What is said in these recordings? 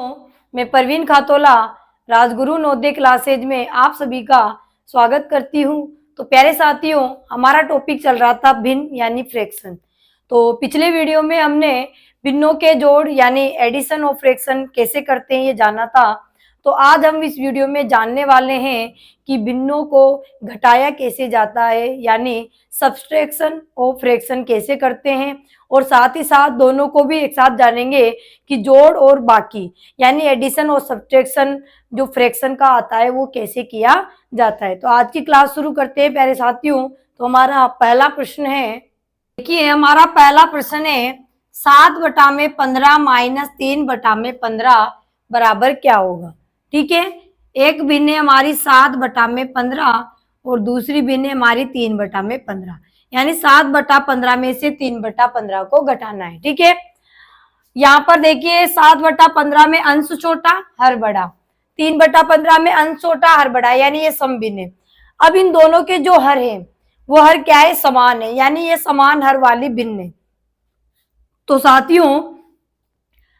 मैं परवीन खातोला राजगुरु नवोदय क्लासेज में आप सभी का स्वागत करती हूँ। तो प्यारे साथियों, हमारा टॉपिक चल रहा था भिन्न यानी फ्रैक्शन। तो पिछले वीडियो में हमने भिन्नों के जोड़ यानी एडिशन और फ्रैक्शन कैसे करते हैं ये जाना था। तो आज हम इस वीडियो में जानने वाले हैं कि भिन्नों को घटाया कैसे जाता है यानी सब्सट्रैक्शन और फ्रैक्शन कैसे करते हैं, और साथ ही साथ दोनों को भी एक साथ जानेंगे कि जोड़ और बाकी यानी एडिशन और सब्सट्रैक्शन जो फ्रैक्शन का आता है वो कैसे किया जाता है। तो आज की क्लास शुरू करते हैं प्यारे साथियों। तो हमारा पहला प्रश्न है, देखिए हमारा पहला प्रश्न है 7/15 माइनस 3/15 बराबर क्या होगा। ठीक है, एक भिन्न है हमारी 7/15 और दूसरी भिन्न है हमारी 3/15, यानी 7/15 में से 3/15 को घटाना है। ठीक है, यहाँ पर देखिए 7/15 में अंश छोटा हर बड़ा, 3/15 में अंश छोटा हर बड़ा, यानी ये समभिन्न है। अब इन दोनों के जो हर है वो हर क्या है, समान है, यानी ये समान हर वाली भिन्न है। तो साथियों,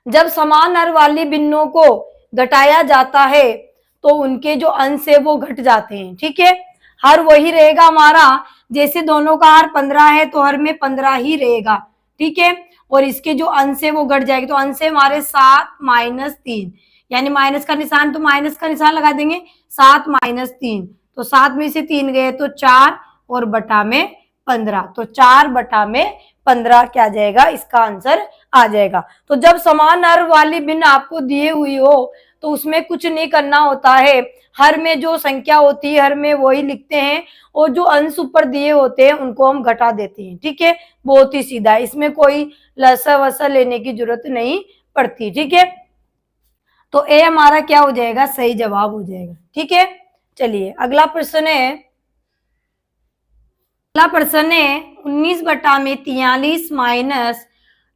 जब समान हर वाली भिन्नों को घटाया जाता है तो उनके जो अंश है वो घट जाते हैं। ठीक है, हर वही रहेगा हमारा, जैसे दोनों का हर 15 है तो हर में 15 ही रहेगा। ठीक है, और इसके जो अंश है वो घट जाएगी। तो अंश है हमारे 7 माइनस 3, यानी माइनस का निशान, तो माइनस का निशान लगा देंगे, 7 माइनस 3, तो 7 में से 3 गए तो 4 और बटा में 15, तो 4/15 क्या जाएगा, इसका आंसर आ जाएगा। तो जब समान हर वाली भिन्न आपको दिए हुई हो तो उसमें कुछ नहीं करना होता है, हर में जो संख्या होती है हर में वही लिखते हैं, और जो अंश ऊपर दिए होते हैं उनको हम घटा देते हैं। ठीक है, बहुत ही सीधा है, इसमें कोई लसा वसा लेने की जरूरत नहीं पड़ती। ठीक है, तो ए हमारा क्या हो जाएगा, सही जवाब हो जाएगा। ठीक है, चलिए अगला प्रश्न है, 19/43 माइनस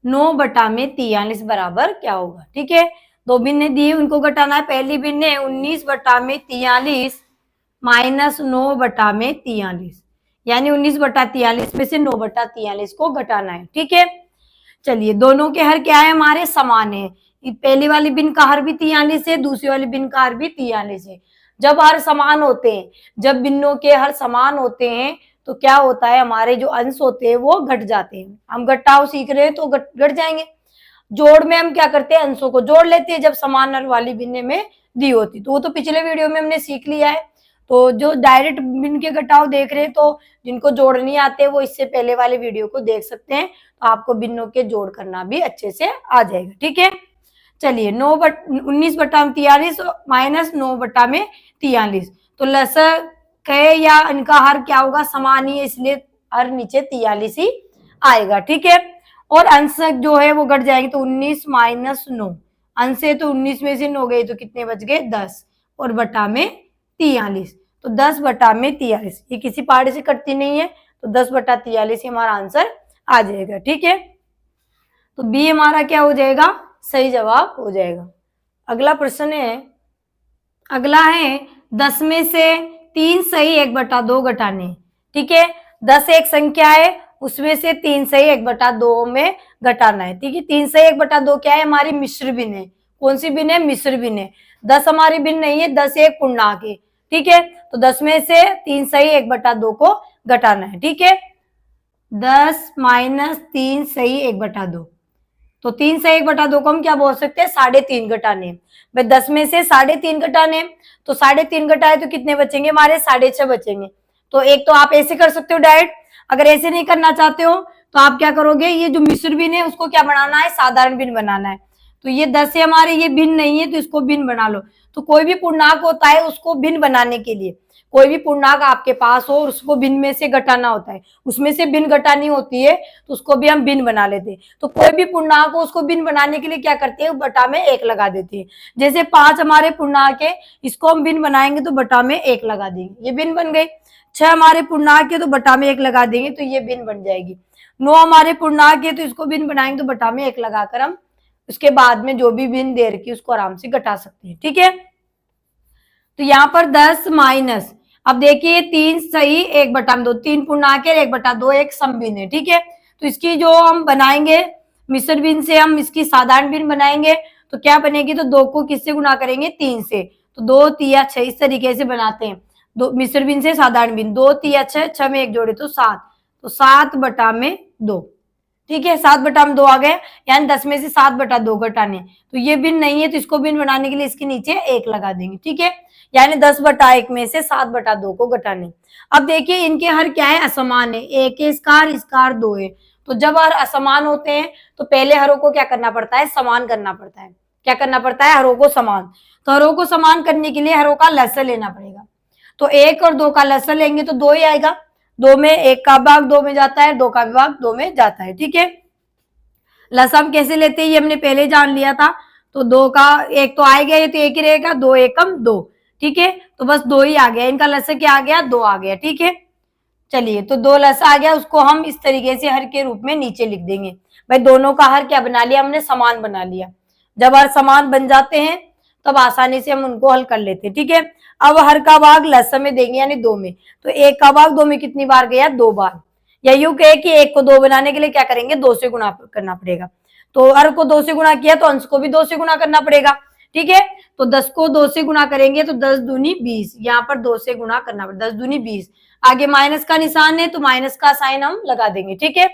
9/43 बराबर क्या होगा। ठीक है, दो भिन्न दिए उनको घटाना है। पहली भिन्न है 19/43 माइनस 9/43, यानी 19/43 में से 9/43 को घटाना है। ठीक है, चलिए दोनों के हर क्या है, हमारे समान है। पहली वाली भिन्न का हर भी 43 है, दूसरी वाली भिन्न का हर भी 43 है। जब हर समान होते हैं, जब भिन्नों के हर समान होते हैं तो क्या होता है, हमारे जो अंश होते हैं वो घट जाते हैं। हम घटाव सीख रहे हैं तो घट जाएंगे। जोड़ में हम क्या करते हैं, अंशों को जोड़ लेते हैं जब समान हर वाली भिन्न में दी होती, तो वो तो पिछले वीडियो में हमने सीख लिया है। तो जो डायरेक्ट भिन्न के घटाव देख रहे हैं, तो जिनको जोड़ नहीं आते वो इससे पहले वाले वीडियो को देख सकते हैं, तो आपको भिन्नों के जोड़ करना भी अच्छे से आ जाएगा। ठीक है, चलिए 19/43 माइनस 9/43, तो लसक है या इनका हर क्या होगा, समान ही है, इसलिए हर नीचे 43 ही आएगा। ठीक है, और अंश जो है वो घट जाएंगे, तो 19 माइनस 9, अंश है तो 19 में से 9 गए तो कितने बच गए, 10, और बटा में 43, तो 10/43, ये किसी पहाड़ी से कटती नहीं है, तो 10/43 हमारा आंसर आ जाएगा। ठीक है, तो बी हमारा क्या हो जाएगा, सही जवाब हो जाएगा। अगला प्रश्न है, अगला है 10 में से 3 सही 1/2 घटाने। ठीक है, 10 एक संख्या है, उसमें से 3 सही 1/2 में घटाना है। ठीक है, 3 सही 1/2 क्या है, हमारी मिश्र भिन्न है। कौन सी भिन्न है, मिश्र भिन्न है। 10 हमारी भिन्न नहीं है, 10 एक पूर्णांक है। ठीक है, तो 10 में से 3 सही 1/2 को घटाना है। ठीक है, 10 माइनस 3 सही 1/2, तो 3 से 1/2 को हम क्या बोल सकते हैं, 3.5 घटाने। भाई 10 में से 3.5 घटाने, तो 3.5 घटाए तो कितने बचेंगे, हमारे 6.5 बचेंगे। तो एक तो आप ऐसे कर सकते हो डायरेक्ट, अगर ऐसे नहीं करना चाहते हो तो आप क्या करोगे, ये जो मिश्र भिन्न है उसको क्या बनाना है, साधारण भिन्न बनाना है। तो ये 10 से हमारे ये भिन्न नहीं है तो इसको भिन्न बना लो। तो कोई भी पूर्णांक होता है उसको भिन्न बनाने के लिए, कोई भी पूर्णांक आपके पास हो और उसको भिन्न में से घटाना होता है, उसमें से भिन्न घटानी होती है तो उसको भी हम भिन्न बना लेते हैं। तो कोई भी पूर्णांक हो उसको भिन्न बनाने के लिए क्या करते हैं, बटा में 1 लगा देते हैं। जैसे 5 हमारे पूर्णांक है, इसको हम भिन्न बनाएंगे तो बटा में 1 लगा देंगे, ये भिन्न बन गई। 6 हमारे पूर्णांक है तो बटा में 1 लगा देंगे तो ये भिन्न बन जाएगी। 9 हमारे पूर्णांक है तो इसको भिन्न बनाएंगे तो बटा में 1 लगाकर हम उसके बाद में जो भी भिन्न दे रखी उसको आराम से घटा सकते हैं। ठीक है, तो यहाँ पर 10 माइनस, अब देखिए 3 सही 1/2, 3 पूर्णांक है, 1/2 एक समभिन्न है। ठीक है, तो इसकी जो हम बनाएंगे मिश्र भिन्न से हम इसकी साधारण भिन्न बनाएंगे तो क्या बनेगी, तो 2 को किससे गुना करेंगे, 3 से, तो 2 तिया 6 इस तरीके से बनाते हैं। दो मिश्र भिन्न से साधारण भिन्न, 2 तिया 6, 6 में 1 जोड़े तो 7, तो 7 बटा में 2, ठीक है, 7 बटा में 2 आ गए, यानी 10 में से 7 बटा 2 घटाने, तो ये भिन्न नहीं है तो इसको भिन्न बनाने के लिए इसके नीचे 1 लगा देंगे, ठीक है, यानी 10 बटा 1 में से 7 बटा 2 को घटाने। अब देखिए इनके हर क्या है, असमान है, 1 है स्कार 2 है, तो जब हर असमान होते हैं तो पहले हरों को क्या करना पड़ता है, समान करना पड़ता है। क्या करना पड़ता है, हरों को समान, तो हरों को समान करने के लिए हरों का लसर लेना पड़ेगा, तो 1 और 2 का लसर लेंगे तो 2 ही आएगा, 2 में 1 का भाग 2 में जाता है, 2 का भाग 2 में जाता है, ठीक है। लसम हम कैसे लेते हैं ये हमने पहले जान लिया था, तो 2 का 1 तो आएगा, ये तो 1 ही रहेगा, 2 एकम 2, ठीक है, तो बस 2 ही आ गया, इनका लसर क्या आ गया, 2 आ गया, ठीक है। चलिए तो 2 लसर आ गया, उसको हम इस तरीके से हर के रूप में नीचे लिख देंगे। भाई दोनों का हर क्या बना लिया हमने, समान बना लिया। जब हर समान बन जाते हैं तब आसानी से हम उनको हल कर लेते हैं, ठीक है। अब हर का भाग लसम में देंगे यानी 2 में, तो 1 का भाग 2 में कितनी बार गया, 2 बार, या यूं कहे कि 1 को 2 बनाने के लिए क्या करेंगे, 2 से गुणा करना पड़ेगा, तो हर को 2 से गुणा किया तो अंश को भी 2 से गुणा करना पड़ेगा, ठीक है। तो 10 को 2 से गुणा करेंगे तो 10 दूनी 20, यहाँ पर 2 से गुणा करना पड़ेगा, 10 दूनी 20, आगे माइनस का निशान है तो माइनस का साइन हम लगा देंगे, ठीक है।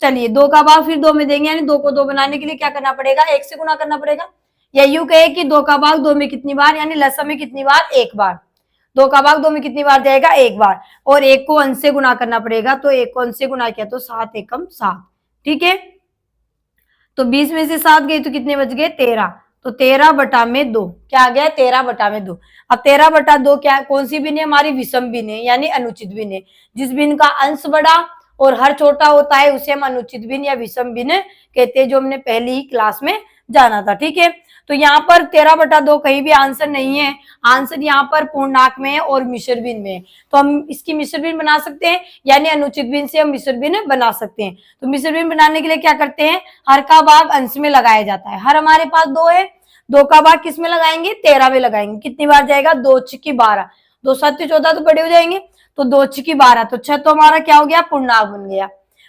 चलिए 2 का भाग फिर 2 में देंगे, यानी 2 को 2 बनाने के लिए क्या करना पड़ेगा, 1 से गुणा करना पड़ेगा, या यूं कहे कि 2 का भाग 2 में कितनी बार, यानी लसम में कितनी बार, 1 बार, 2 का भाग 2 में कितनी बार जाएगा, 1 बार, और 1 को अंश से गुणा करना पड़ेगा, तो 1 को अंश से गुणा किया तो 7 एकम 7, ठीक है। तो 20 में से 7 गई तो कितने बच गए, 13, तो 13 बटा में 2 क्या आ गया, 13 बटा में 2। अब 13 बटा 2 क्या, कौन सी भिन्न है, हमारी विषम भिन्न है, यानी अनुचित भिन्न है। जिस भिन्न का अंश बड़ा और हर छोटा होता है उसे हम अनुचित भिन्न या विषम भिन्न कहते हैं, जो हमने पहली ही क्लास में जाना था, ठीक है। तो यहाँ पर 13 बटा 2 कहीं भी आंसर नहीं है, आंसर यहाँ पर पूर्णांक में है और मिश्र भिन्न में है, तो हम इसकी मिश्र भिन्न बना सकते हैं, यानी अनुचित भिन्न से हम मिश्र भिन्न बना सकते हैं। तो मिश्र भिन्न बनाने के लिए क्या करते हैं, हर का भाग अंश में लगाया जाता है, हर हमारे पास 2 है, 2 का भाग किस में लगाएंगे, 13 में लगाएंगे, कितनी बार जाएगा, 2 छक्की 12, 2 7 14 तो बड़े हो जाएंगे, तो 2 छक्की 12, तो 6 तो हमारा क्या हो गया, पूर्णांक बन गया,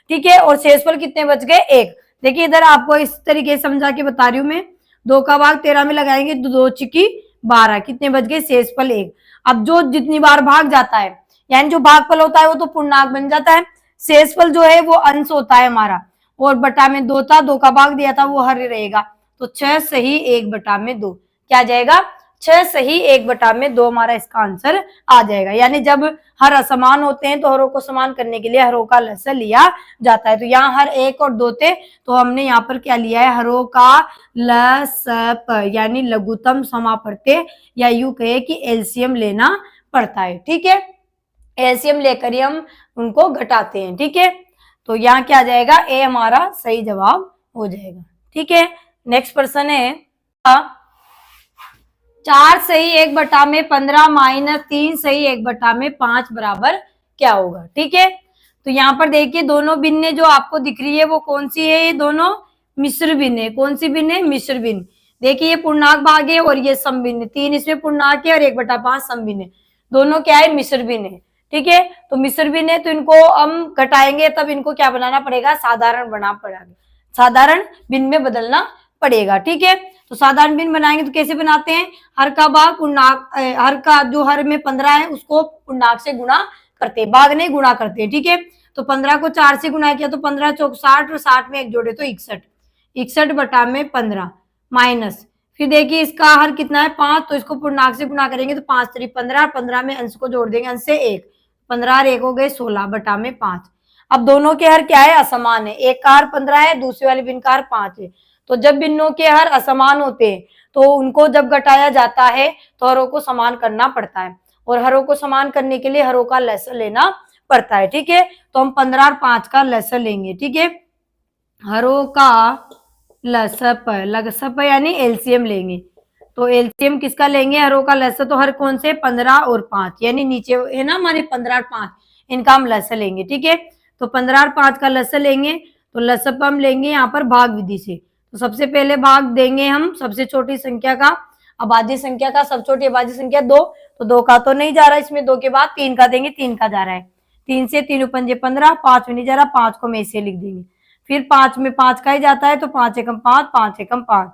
ठीक है। और शेषफल कितने बच गए, 1। देखिए इधर आपको इस तरीके से समझा के बता रही हूँ मैं, 2 का भाग 13 में लगाएंगे तो 2 छक्की 12, कितने बच गए, शेषफल 1। अब जो जितनी बार भाग जाता है, यानी जो भागफल होता है वो तो पूर्णांक बन जाता है, शेषफल जो है वो अंश होता है हमारा, और बटा में 2 था, 2 का भाग दिया था वो हर रहेगा, तो 6 सही 1 बटा में 2 क्या जाएगा, 6 सही 1 बटा में 2 हमारा इसका आंसर आ जाएगा। यानी जब हर असमान होते हैं तो हरों को समान करने के लिए हरों का लसर लिया जाता है। तो यहाँ हर 1 और 2 थे, तो हमने यहाँ पर क्या लिया है, हरों का लसप, यानी लघुत्तम समापवर्त्य, या यूं कहे कि एलसीएम लेना पड़ता है, ठीक है। एलसीएम लेकर ही हम उनको घटाते हैं, ठीक है। तो यहाँ क्या आ जाएगा, ए हमारा सही जवाब हो जाएगा, ठीक है। नेक्स्ट प्रश्न है, 4 सही 1 बटा में 15 माइनस 3 सही 1 बटा में 5 बराबर क्या होगा, ठीक है। तो यहाँ पर देखिए दोनों भिन्न जो आपको दिख रही है वो कौन सी है, ये दोनों मिश्र भिन्न है। कौन सी भिन्न है, मिश्र भिन्न। देखिए ये पूर्णांक भाग है और ये सम भिन्न, 3 इसमें पूर्णांक है और 1 बटा 5 सम भिन्न है, दोनों क्या है, मिश्र भिन्न है, ठीक है। तो मिश्र भिन्न है तो इनको हम घटाएंगे, तब इनको क्या बनाना पड़ेगा, साधारण बना पड़ेगा, साधारण भिन्न में बदलना पड़ेगा, ठीक है। तो साधारण भिन्न बनाएंगे तो कैसे बनाते हैं, हर का भाग पूर्णांक, हर का जो हर में 15 है उसको पूर्णांक से गुणा करते हैं, भाग नहीं गुणा करते हैं, ठीक है। तो 15 को 4 से गुणा किया तो 15 चौक 60 और 60 में 1 जोड़े तो 61, 61 बटा में 15 माइनस, फिर देखिए इसका हर कितना है 5, तो इसको पूर्णांक से गुणा करेंगे तो 5 3 15, 15 में अंश को जोड़ देंगे, अंश से 1, 15 और 1 हो गए 16 बटा में 5। अब दोनों के हर क्या है, असमान है, एक का हर 15 है, दूसरे वाले भिन्न का हर 5 है। तो जब भिन्नों के हर असमान होते हैं तो उनको जब घटाया जाता है तो हरों को समान करना पड़ता है, और हरों को समान करने के लिए हरों का लसर लेना पड़ता है, ठीक है। तो हम 15 और 5 का लसर लेंगे, ठीक है। हरों का लसप यानी एलसीएम लेंगे, तो एलसीएम किसका लेंगे, हरों का लसर, तो हर कौन से 15 और 5, यानी नीचे है ना हमारे 15 और 5, इनका हम लसर लेंगे, ठीक है। तो 15 और 5 का लसर लेंगे तो लसप हम लेंगे यहाँ पर भाग विधि से। तो सबसे पहले भाग देंगे हम सबसे छोटी संख्या का, अभाज्य संख्या का, सब छोटी अभाज्य संख्या 2, तो 2 का तो नहीं जा रहा इसमें, 2 के बाद 3 का देंगे, 3 का जा रहा है, 3 से 3 पंजे 15, 5 में नहीं जा रहा, 5 को मैं इसे लिख देंगे, फिर 5 में 5 का ही जाता है तो 5 एकम 5, 5 एकम 5,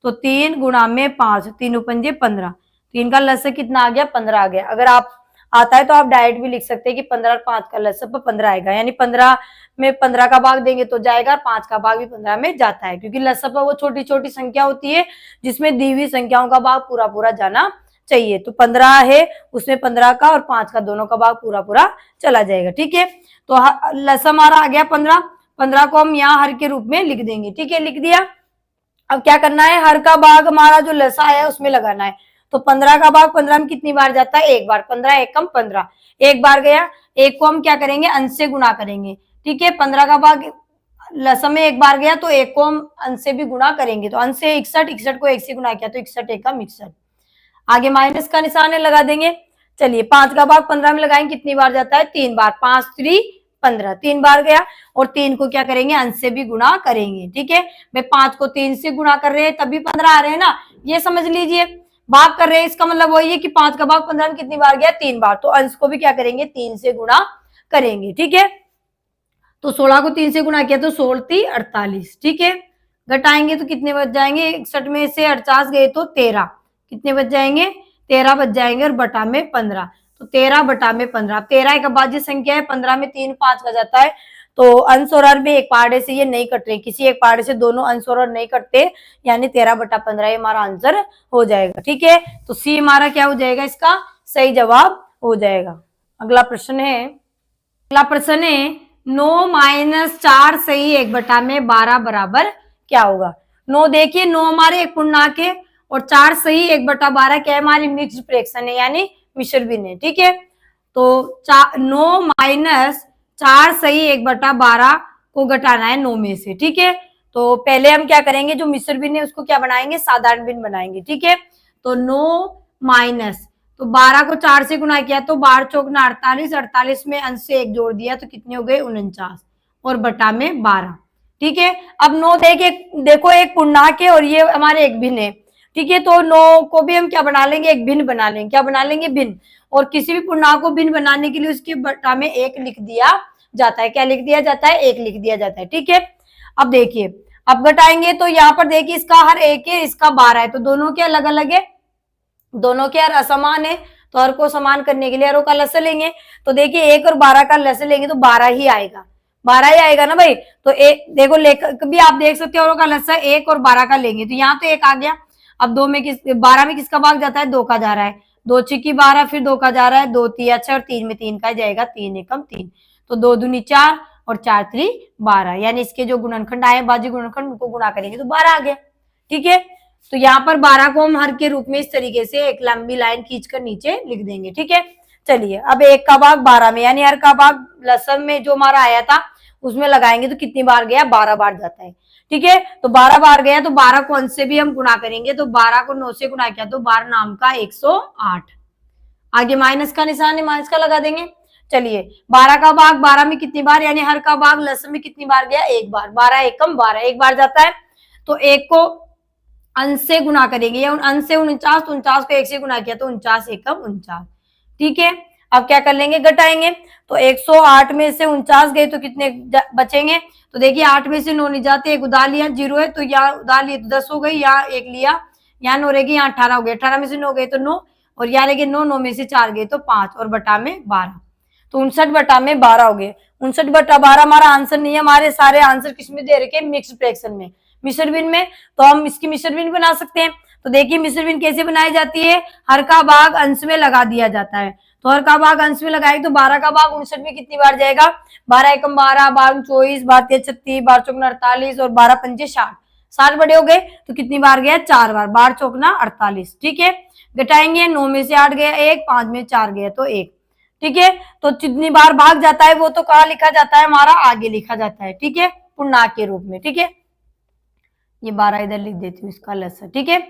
तो 3 गुणा में 5, 3 पंजे 15, 3 का लसक कितना आ गया 15 आ गया। अगर आप आता है तो आप डायरेक्ट भी लिख सकते हैं कि 15 और 5 का लसक 15 आएगा, यानी 15 में 15 का भाग देंगे तो जाएगा, और 5 का भाग भी 15 में जाता है, क्योंकि लसक वो छोटी छोटी संख्या होती है जिसमें दी हुई संख्याओं का भाग पूरा पूरा जाना चाहिए। तो 15 है, उसमें 15 का और 5 का दोनों का भाग पूरा पूरा चला जाएगा। ठीक है, तो लसक हमारा आ गया 15, 15 को हम यहाँ हर के रूप में लिख देंगे। ठीक है, लिख दिया। अब क्या करना है, हर का भाग हमारा जो लसा है उसमें लगाना है। तो 15 का भाग 15 में कितनी बार जाता है, एक बार, 15 एकम 15, एक बार गया। एक को हम क्या करेंगे, अंश से गुणा करेंगे। ठीक है, 15 का भाग लसम में एक बार गया तो एक को हम अंश से भी गुणा करेंगे, तो अंश से 61, 61 को एक से गुणा किया तो 61 एकम 61। आगे माइनस का निशान है, लगा देंगे। चलिए 5 का भाग 15 में लगाएंगे, कितनी बार जाता है, 3 बार, 5 3 15, 3 बार गया। और 3 को क्या करेंगे, अंश से भी गुणा करेंगे। ठीक है, भाई 5 को 3 से गुणा कर रहे हैं तभी 15 आ रहे हैं ना, ये समझ लीजिए। भाग कर रहे हैं इसका मतलब वही है कि 5 का भाग 15 में कितनी बार गया, 3 बार, तो अंश को भी क्या करेंगे, 3 से गुणा करेंगे। ठीक है, तो 16 को 3 से गुणा किया तो 16 3 48। ठीक है, घटाएंगे तो कितने बच जाएंगे, 61 में से 48 गए तो 13, कितने बच जाएंगे, 13 बच जाएंगे, और बटा में 15, तो 13 बटा में 15। 13 एक अभाज्य संख्या है, 15 में 3 5 का जाता है, तो अंश और हर में एक पहाड़े से ये नहीं कट रहे, किसी एक पहाड़े से दोनों अंश और हर नहीं कटते, यानी 13 बटा 15 ये हमारा आंसर हो जाएगा। ठीक है, तो सी हमारा क्या हो जाएगा, इसका सही जवाब हो जाएगा। अगला प्रश्न है, 9 माइनस 4 सही 1 बटा में 12 बराबर क्या होगा। 9 देखिए, 9 हमारे एक पूर्णांक है और 4 सही 1 बटा 12 क्या है, हमारी मिक्स्ड फ्रैक्शन है, यानी मिश्र भिन्न है। ठीक है, तो 9 माइनस 4 सही 1 बटा 12 को घटाना है 9 में से। ठीक है, तो पहले हम क्या करेंगे, जो मिश्र भिन्न है उसको क्या बनाएंगे, साधारण भिन्न बनाएंगे। ठीक है, तो 9 माइनस, तो 12 को 4 से गुणा किया तो 12 चौक 48, 48 में अंश से 1 जोड़ दिया तो कितने हो गए 49, और बटा में 12। ठीक है, अब 9 देखो एक पूर्णांक है और ये हमारे एक भिन्न है। ठीक है, तो 9 को भी हम क्या बना लेंगे, एक भिन्न बना लेंगे। क्या बना लेंगे, भिन्न। और किसी भी पूर्णांक को भिन्न बनाने के लिए उसके बटा में 1 लिख दिया जाता है। क्या लिख दिया जाता है, 1 लिख दिया जाता है। ठीक है, अब देखिए, अब घटाएंगे तो यहाँ पर देखिए इसका हर 1 है, इसका 12 है, तो दोनों के अलग अलग है, दोनों के हर असमान है, तो हर को समान करने के लिए हरों का लसर लेंगे। तो देखिए 1 और 12 का लसर लेंगे तो 12 ही आएगा, 12 ही आएगा ना भाई। तो एक देखो, लेकर भी आप देख सकते हो, हरों का लसर 1 और 12 का लेंगे तो यहाँ तो 1 आ गया। अब 12 में किसका भाग जाता है, 2 का जा रहा है, 2 छिकी 12, फिर 2 का जा रहा है, 2 3 अच्छा, और 3 में 3 का जाएगा, 3 एकम 3, तो 2 दूनी 4 और 4 3 12, यानी इसके जो गुणनखंड आए, बाजी गुणनखंड, उनको गुणा करेंगे तो 12 आ गया। ठीक है, तो यहाँ पर 12 को हम हर के रूप में इस तरीके से एक लंबी लाइन खींचकर नीचे लिख देंगे। ठीक है, चलिए अब 1 का भाग 12 में, यानी हर का भाग लसम में जो हमारा आया था उसमें लगाएंगे तो कितनी बार गया, 12 बार जाता है। ठीक है, तो 12 बार गया तो 12 को अंश से भी हम गुणा करेंगे, तो 12 को 9 से गुणा किया तो 12 नाम का 108। आगे माइनस का निशान है, माइनस का लगा देंगे। चलिए 12 का भाग 12 में कितनी बार, यानी हर का भाग लसम में कितनी बार गया, एक बार, 12 एकम 12, एक बार जाता है। तो 1 को अंश से गुणा करेंगे, या अंश से 49, तो 49 को 1 से गुणा किया तो 49 एकम 49। ठीक है, अब क्या कर लेंगे, घटाएंगे, तो 108 में से 49 गए तो कितने बचेंगे, तो देखिए 8 में से 9 नहीं जाते, एक उधार लिया, 0 है तो यहाँ उधार लिए तो 10 हो गई, यहाँ 1 लिया, यहाँ 9 रहेगी, यहाँ 18 हो गए, 18 में से 9 गए तो 9, और यहाँ रहेगी 9, 9 में से 4 गए तो 5, और बटा में 12, तो 59 बटा में 12 हो गए। 59 बटा 12 हमारा आंसर नहीं है, हमारे सारे आंसर किसमें दे रखे, मिक्स्ड फ्रैक्शन में, मिश्र भिन्न में, तो हम इसकी मिश्र भिन्न बना सकते हैं। तो देखिए मिश्र भिन्न कैसे बनाई जाती है, हर का भाग अंश में लगा दिया जाता है, तो हर का भाग अंश में लगाएंगे तो 12 का भाग 59 में कितनी बार जाएगा, 12 एकम 12, 12 24, 12 36, 12 चौक 48, और 12 पंजे 60, 60 बड़े हो गए तो कितनी बार गया, 4 बार, 12 चौक 48। ठीक है, घटाएंगे, 9 में से 8 गया 1, 5 में 4 गया तो 1। ठीक है, तो जितनी बार भाग जाता है वो तो कहाँ लिखा जाता है, हमारा आगे लिखा जाता है। ठीक है, पूर्णांक के रूप में। ठीक है, ये 12 इधर लिख देती हूँ, इसका लसर। ठीक है,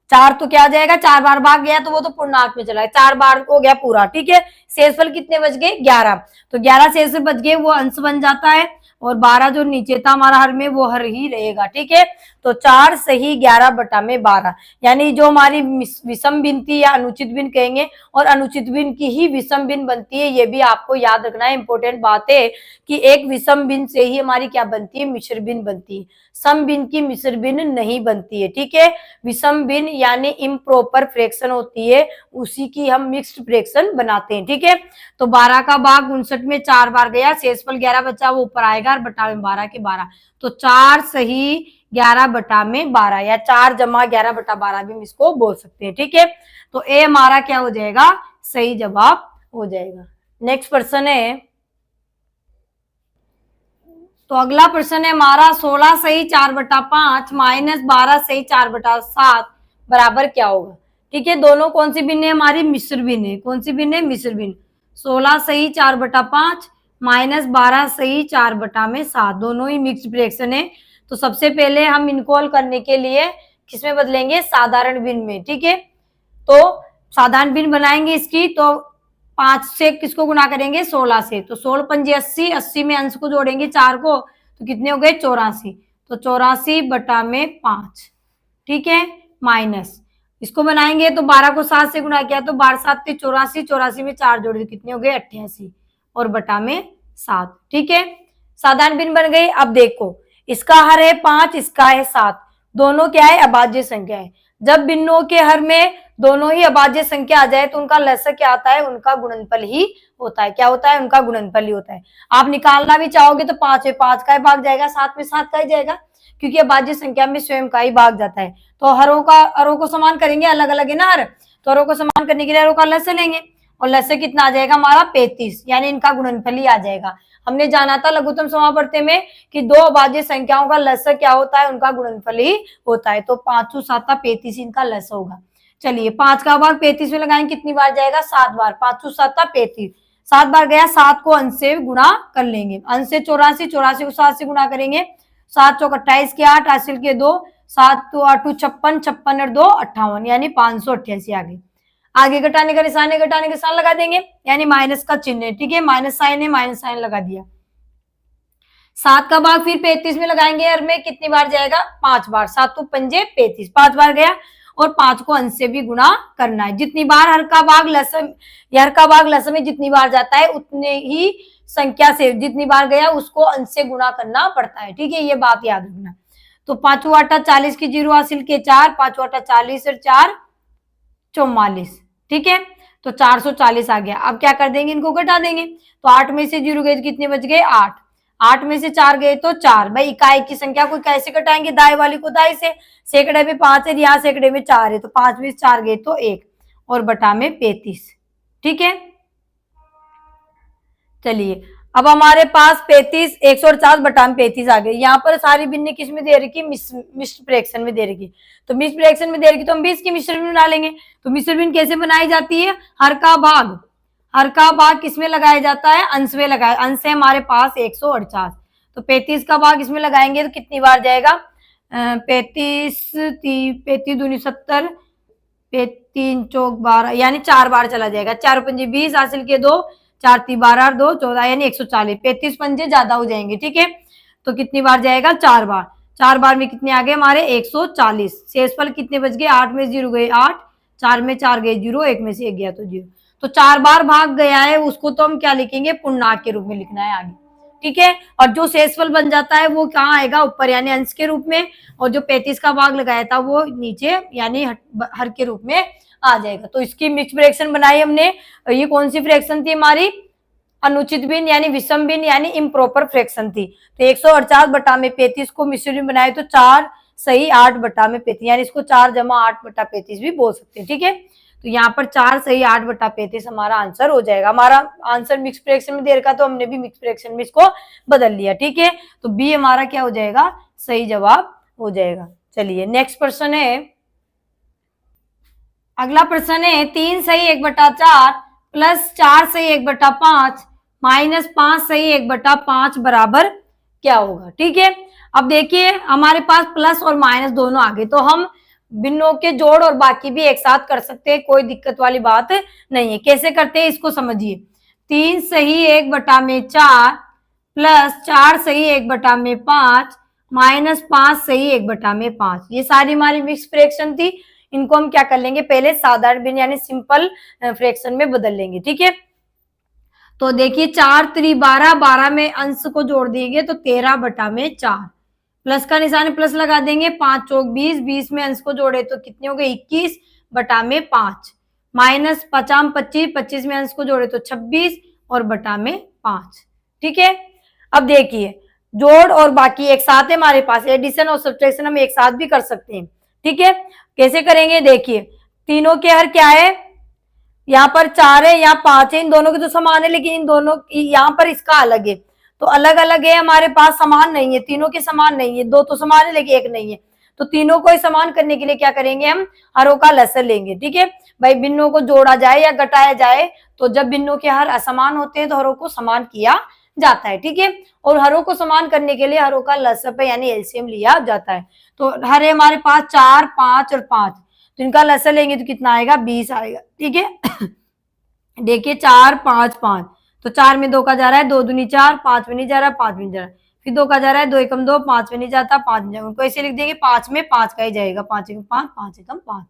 4 तो क्या आ जाएगा, 4 बार भाग गया तो वो तो पूर्णांक में चला है, 4 बार हो गया पूरा। ठीक है, शेषफल कितने बच गए 11, तो 11 शेषफल बच गए, वो अंश बन जाता है और 12 जो नीचे था हमारा हर में वो हर ही रहेगा। ठीक है, तो 4 सही 11 बटा में 12, यानी जो हमारी विषम भिन्न या अनुचित भिन्न कहेंगे, और अनुचित भिन्न की ही विषम भिन्न बनती है, ये भी आपको याद रखना है। इंपॉर्टेंट बात है कि एक विषम भिन्न से ही हमारी क्या बनती है, मिश्र भिन्न बनती है, सम भिन्न की मिश्र भिन्न नहीं बनती है। ठीक है, विषम भिन्न यानी इम्प्रॉपर फ्रैक्शन होती है, उसी की हम मिक्स्ड फ्रैक्शन बनाते हैं। ठीक है, तो 12 का भाग 59 में 4 बार गया, शेषफल 11 बचा, वो ऊपर आएगा और बटा में 12 के 12, तो 4 सही 11 बटा में 12 या 4 जमा 11 बटा 12 भी हम इसको बोल सकते हैं। ठीक है, तो ए हमारा क्या हो जाएगा, सही जवाब हो जाएगा। नेक्स्ट प्रश्न है, तो अगला प्रश्न है हमारा 16 सही 4 बटा 5 माइनस 12 सही 4 बटा 7 बराबर क्या होगा। ठीक है, दोनों कौन सी भिन्न है, हमारी मिश्र भिन्न है। कौन सी भिन्न है, मिश्र भिन्न। 16 सही 4 बटा 5 माइनस 12 सही 4 बटा में 7, दोनों ही मिक्स्ड फ्रैक्शन है। तो सबसे पहले हम इनको हल करने के लिए किसमें बदलेंगे, साधारण भिन्न में। ठीक है, तो साधारण भिन्न बनाएंगे इसकी, तो 5 से किसको गुना करेंगे, 16 से, तो 16 पंजे 80, 80 में अंश को जोड़ेंगे 4 को, तो कितने हो गए 84, तो 84 बटा में 5। ठीक है, माइनस इसको बनाएंगे तो 12 को 7 से गुना किया तो 12 7 84, 84 में 4 जोड़े तो कितने हो गए 88 और बटा में 7। ठीक है, साधारण भिन्न बन गई। अब देखो इसका हर है 5, इसका है 7, दोनों क्या है, अभाज्य संख्या है। जब भिन्नों के हर में दोनों ही अभाज्य संख्या आ जाए तो उनका लसक क्या आता है, उनका गुणनफल ही होता है। क्या होता है, उनका गुणनफल ही होता है। आप निकालना भी चाहोगे तो 5 में 5 का ही भाग जाएगा, 7 में 7 का ही जाएगा, क्योंकि अभाज्य संख्या में स्वयं का ही भाग जाता है। तो हरों को समान करेंगे, अलग अलग है ना हर, तो हरों को समान करने के लिए हरों का लसक लेंगे और लसक कितना आ जाएगा हमारा 35, यानी इनका गुणनफल ही आ जाएगा। हमने जाना था लघुत्तम समापवर्ती में कि दो अभाज्य संख्याओं का लसक क्या होता है, उनका गुणनफल ही होता है। तो 5 7 35 इनका लसक होगा। चलिए 5 का भाग 35 में लगाएंगे, कितनी बार जाएगा 7 बार, 5 7 35, 7 बार गया, 7 को अंश से गुणा कर लेंगे, अंश से 84, 84 को 7 से गुणा करेंगे, 7 चौक 28 के 8, हासिल के 2, 7 तो 8 56, 56 और 2 58, यानी 588। आगे घटाने का निशान है, घटाने का निशान लगा देंगे, यानी माइनस का चिन्ह है। ठीक है, माइनस साइन है, माइनस साइन लगा दिया। 7 का भाग फिर 35 में लगाएंगे, हर में कितनी बार जाएगा 5 बार, 7 तो पंजे 35, 5 बार गया और 5 को अंश से भी गुणा करना है। जितनी बार हर का भाग लसम में जितनी बार जाता है उतने ही संख्या से जितनी बार गया उसको अंश से गुणा करना पड़ता है। ठीक है, ये बात याद रखना। तो 5 आटा 40 की 0 हासिल के 4, 5 आटा 40 और 4 44। ठीक है, तो 440 आ गया। अब क्या कर देंगे, इनको घटा देंगे, तो 8 में से 0 गए तो कितने बच गए 8, 8 में से 4 गए तो 4। भाई इकाई की संख्या को कैसे घटाएंगे, दाएं वाली को दाएं से, सैकड़े में 5 है, यहाँ सैकड़े में 4 है, तो 5 में से 4 गए तो 1 और बटा में 35। ठीक है, चलिए अब हमारे पास 35 150 बटा में 35 आ गए। यहाँ पर सारी भिन्न किस में दे रखी, मिश्र फ्रैक्शन में दे रखी, तो मिश्र फ्रैक्शन में दे रखी तो हम 20 की मिश्र भिन्न बना लेंगे। तो मिश्र भिन्न कैसे बनाई जाती है, हर का भाग किसमें लगाया जाता है, अंश में लगाया, अंश है हमारे पास 148, तो 35 का भाग इसमें लगाएंगे तो कितनी बार जाएगा 35 दूनी 70, 3 चौक 12, यानी 4 बार चला जाएगा, 4 पंजे 20 हासिल के 2, 4 3 12 और 2 14, यानी 140, 35 पंजे ज्यादा हो जाएंगे। ठीक है, तो कितनी बार जाएगा 4 बार, 4 बार में कितने आ गए हमारे 140। शेषफल कितने बच गए, 8 में 0 गए 8, 4 में 4 गए 0, 1 में से 1 गया तो 0, तो 4 बार भाग गया है, उसको तो हम क्या लिखेंगे, पूर्णांक के रूप में लिखना है आगे। ठीक है, और जो शेषफल बन जाता है वो कहाँ आएगा, ऊपर यानी अंश के रूप में, और जो 35 का भाग लगाया था वो नीचे यानी हर के रूप में आ जाएगा। तो इसकी मिक्स फ्रैक्शन बनाई हमने। ये कौन सी फ्रैक्शन थी हमारी, अनुचित भिन्न यानी विषम भिन्न यानी इम्प्रॉपर फ्रैक्शन थी। तो 148 बटा में 35 को मिश्र भिन्न बनाए तो 4 सही 8 बटा में 35, यानी इसको 4 जमा 8 बटा 35 भी बोल सकते हैं। ठीक है, तो यहाँ पर 4 सही 8 बटा 35 हमारा आंसर हो जाएगा। हमारा आंसर मिक्स फ्रैक्शन में दे रखा तो हमने भी मिक्स फ्रैक्शन में इसको बदल लिया। ठीक है, तो बी हमारा क्या हो जाएगा, सही जवाब हो जाएगा। चलिए नेक्स्ट प्रश्न है, अगला प्रश्न है 3 सही 1 बटा 4 प्लस 4 सही 1 बटा 5 माइनस 5 सही 1 बटा 5 बराबर क्या होगा। ठीक है, अब देखिए हमारे पास प्लस और माइनस दोनों आ गए, तो हम भिन्नों के जोड़ और बाकी भी एक साथ कर सकते हैं, कोई दिक्कत वाली बात नहीं है। कैसे करते हैं इसको समझिए। 3 सही 1/4 प्लस 4 सही 1/5 माइनस 5 सही 1/5, ये सारी हमारी मिक्स फ्रैक्शन थी। इनको हम क्या कर लेंगे, पहले साधारण भिन्न यानी सिंपल फ्रैक्शन में बदल लेंगे। ठीक है, तो देखिए 4 3 12, 12 में अंश को जोड़ देंगे तो 13/4, प्लस का निशान प्लस लगा देंगे, 5 चौक 20, 20 में अंश को जोड़े तो कितने हो गए 21/5, माइनस 50 25, 25 में अंश को जोड़े तो 26 और बटा में 5। ठीक है, अब देखिए जोड़ और बाकी एक साथ है हमारे पास, एडिशन और सब्ट्रैक्शन हम एक साथ भी कर सकते हैं। ठीक है, कैसे करेंगे, देखिए तीनों के हर क्या है, यहाँ पर 4 है, यहाँ 5 है, इन दोनों के तो समान है, लेकिन इन दोनों यहाँ पर इसका अलग है, तो अलग अलग है हमारे पास, समान नहीं है, तीनों के समान नहीं है, 2 तो समान है लेकिन 1 नहीं है, तो तीनों को समान करने के लिए क्या करेंगे, हम हरों का लसर लेंगे। ठीक है भाई, भिन्नों को जोड़ा जाए या घटाया जाए तो जब भिन्नों के हर असमान होते हैं तो हरों को समान किया जाता है। ठीक है, और हरों को समान करने के लिए हरों का लसर यानी एलसीएम लिया जाता है। तो हर है हमारे पास 4 5 और 5, तो इनका लसर लेंगे तो कितना आएगा 20 आएगा। ठीक है देखिए 4 5 5, तो 4 में 2 का जा रहा है, 2 दूनी 4, 5 में नहीं जा रहा, 5 में नहीं जा रहा, फिर 2 का जा रहा है, 2 एकम 2, 5 में नहीं जाता, 5 में जाएगा, उनको ऐसे लिख देंगे 5 में 5 का ही जाएगा, 5 एकम 5, 5 एकम 5,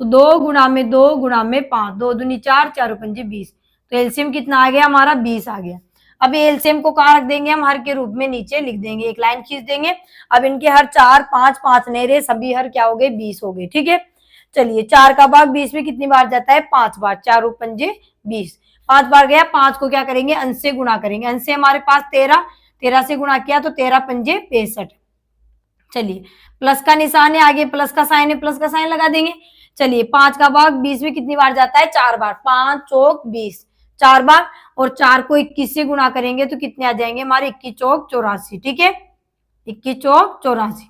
तो 2 गुणा में 2 गुणा में 5, 2 दूनी 4, 4 पंजे 20, तो एलसीएम कितना आ गया हमारा 20 आ गया। अब एलसीएम को कहाँ रख देंगे, हम हर के रूप में नीचे लिख देंगे, एक लाइन खींच देंगे। अब इनके हर 4 5 5 नहीं रहे, सभी हर क्या हो गए 20 हो गए। ठीक है, चलिए 4 का भाग 20 में कितनी बार जाता है, 5 बार, 4 पंजे 20, 5 बार गया, 5 को क्या करेंगे अंश से गुणा करेंगे, अंश से हमारे पास 13, 13 से गुणा किया तो 13 पंजे 65। चलिए प्लस का निशान है, आगे प्लस का साइन है, प्लस का साइन लगा देंगे। चलिए 5 का भाग 20 में कितनी बार जाता है, 4 बार, 5 चौक 20, 4 बार, और 4 को 21 से गुणा करेंगे तो कितने आ जाएंगे हमारे 21 चौक 84। ठीक है, 21 चौक 84।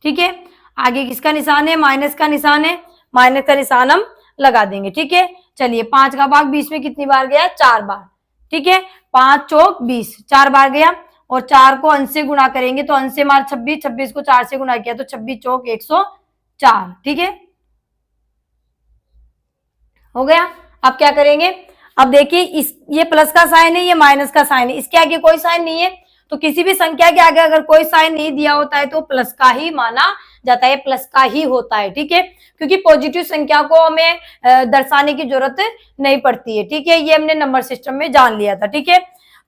ठीक है, आगे किसका निशान है, माइनस का निशान है, माइनस का निशान हम लगा देंगे। ठीक है, चलिए 5 का भाग 20 में कितनी बार गया, 4 बार। ठीक है, 5 चौक 20, 4 बार गया, और 4 को अंश से गुणा करेंगे तो अंश से हमारा 26, 26 को 4 से गुणा किया तो 26 चौक 104। ठीक है, हो गया। अब क्या करेंगे, अब देखिए इस ये प्लस का साइन है, ये माइनस का साइन है, इसके आगे कोई साइन नहीं है, तो किसी भी संख्या के आगे अगर कोई साइन नहीं दिया होता है तो प्लस का ही माना जाता है, प्लस का ही होता है। ठीक है, क्योंकि पॉजिटिव संख्या को हमें दर्शाने की जरूरत नहीं पड़ती है। ठीक है, ये हमने नंबर सिस्टम में जान लिया था। ठीक है,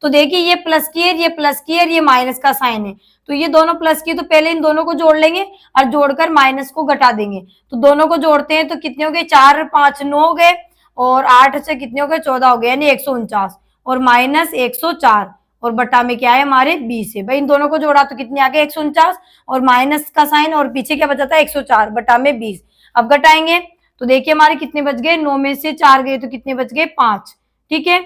तो देखिए ये प्लस की है, ये प्लस की है, ये माइनस का साइन है, तो ये दोनों प्लस की, तो पहले इन दोनों को जोड़ लेंगे और जोड़कर माइनस को घटा देंगे, तो दोनों को जोड़ते हैं तो कितने हो गए, 4 5 9 हो गए, और 8 से कितने हो गए 14 हो गए, यानी 149, और माइनस 104, और बटा में क्या है हमारे 20 है। भाई इन दोनों को जोड़ा तो कितने आ गए 149, और माइनस का साइन, और पीछे क्या बचा था 104, बटा में 20। अब घटाएंगे तो देखिए हमारे कितने बच गए, 9 में से 4 गए तो कितने बच गए 5। ठीक है,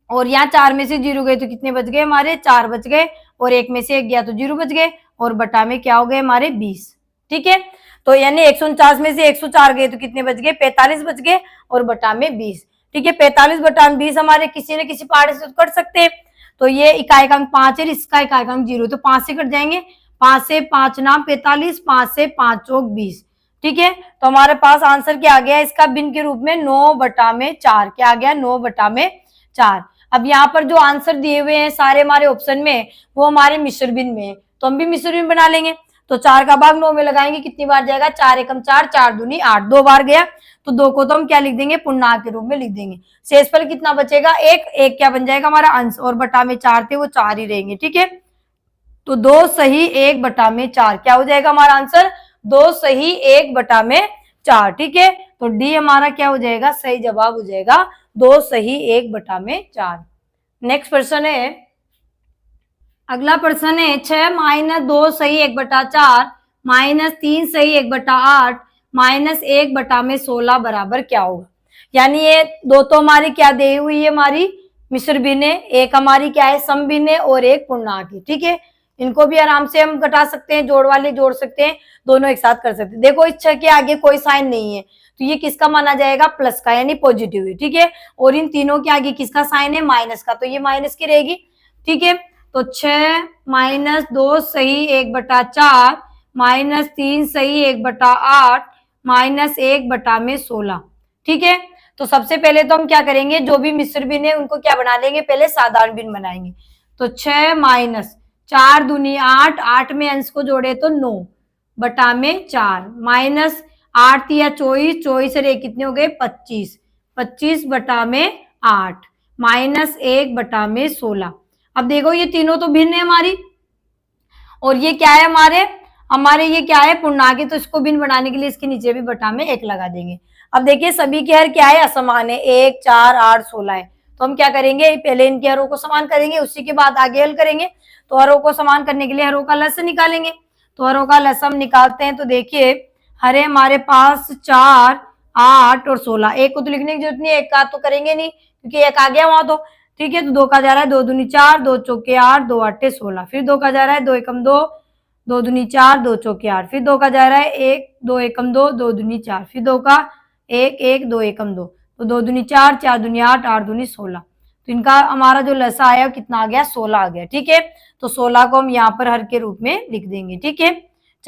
और यहाँ 4 में से 0 गए तो कितने बच गए हमारे 4 बच गए, और 1 में से 1 गया तो 0 बच गए, और बटा में क्या हो गए हमारे 20। ठीक है, तो यानी 149 में से 104 गए तो कितने बच गए 45 बच गए, और बटा में 20। ठीक है, 45 बटा में 20 हमारे किसी न किसी पार्ट से कर सकते हैं, तो ये इकाई अंक 5 है, इसका इकाई अंक 0, तो 5 से कट जाएंगे, 5 से 5 नाम 45, 5 से 5 चौक 20। ठीक है, तो हमारे पास आंसर क्या आ गया इसका भिन्न के रूप में 9/4, क्या आ गया 9/4। अब यहाँ पर जो आंसर दिए हुए हैं सारे हमारे ऑप्शन में, वो हमारे मिश्र भिन्न में है, तो हम भी मिश्र भिन्न बना लेंगे। तो 4 का भाग 9 में लगाएंगे, कितनी बार जाएगा, 4 एकम 4, 4 दूनी 8, 2 बार गया, तो 2 को तो हम क्या लिख देंगे पूर्णांक के रूप में लिख देंगे। शेषफल कितना बचेगा 1, 1 क्या बन जाएगा हमारा अंश, और बटा में 4 थे वो 4 ही रहेंगे। ठीक है, तो 2 सही 1 बटा में 4 क्या हो जाएगा हमारा आंसर, 2 सही 1 बटा में 4। ठीक है, तो डी हमारा क्या हो जाएगा, सही जवाब हो जाएगा 2 सही 1 बटा में 4। नेक्स्ट प्रश्न है, अगला प्रश्न है 6 माइनस 2 सही 1/4 माइनस 3 सही 1/8 माइनस 1 बटा में 16 बराबर क्या होगा। यानी ये दो तो हमारी क्या दी हुई है, हमारी मिश्र भिन्न है, एक हमारी क्या है सम भिन्न है, और एक पूर्णांक है। ठीक है, इनको भी आराम से हम घटा सकते हैं, जोड़ वाले जोड़ सकते हैं, दोनों एक साथ कर सकते हैं। देखो इस 6 के आगे कोई साइन नहीं है, तो ये किसका माना जाएगा, प्लस का, यानी पॉजिटिव है। ठीक है, और इन तीनों के आगे किसका साइन है, माइनस का, तो ये माइनस की रहेगी। ठीक है, तो 6 माइनस 2 सही 1/4 -3 सही 1/8 -1/16। ठीक है, तो सबसे पहले तो हम क्या करेंगे, जो भी मिश्र भिन्न है उनको क्या बना लेंगे, पहले साधारण भिन्न बनाएंगे। तो 6 माइनस 4 दूनी 8, 8 में अंश को जोड़े तो 9/4 माइनस 8 या 24, 24 से कितने हो गए 25, 25/8 माइनस 1/16। अब देखो ये तीनों तो भिन्न है हमारी, और ये क्या है हमारे हमारे ये क्या है पूर्णांक, तो इसको भिन्न बनाने के लिए इसके नीचे भी बटा में 1 लगा देंगे। अब देखिए सभी के हर क्या है, असमान है, 1, 4, 8, 16 है। तो हम क्या करेंगे, पहले इनके हरों को समान करेंगे, उसी के बाद आगे हल करेंगे। तो हरों को समान करने के लिए हरों का लसागु निकालेंगे। तो हरों का लसागु हम निकालते हैं, तो देखिए हरे हमारे पास 4, 8 और 16। एक को तो लिखने की जरूरत नहीं, एक का तो करेंगे नहीं क्योंकि एक आ गया वहां। तो ठीक है, तो 2 का जा रहा है 2 दूनी 4, 2 चौके 8, 2 8 16। फिर 2 का जा रहा है 2 एकम 2, 2 दूनी 4, 2 चौके 8। फिर 2 का जा रहा है 1, 2 एकम 2, 2 दूनी 4। फिर 2 का 1, 1, 2 एकम 2, तो 2 दूनी 4, 4 दूनी 8, 8 दूनी 16। तो इनका हमारा जो लसा आया कितना आ गया, 16 आ गया। ठीक है, तो 16 को हम यहाँ पर हर के रूप में लिख देंगे। ठीक है,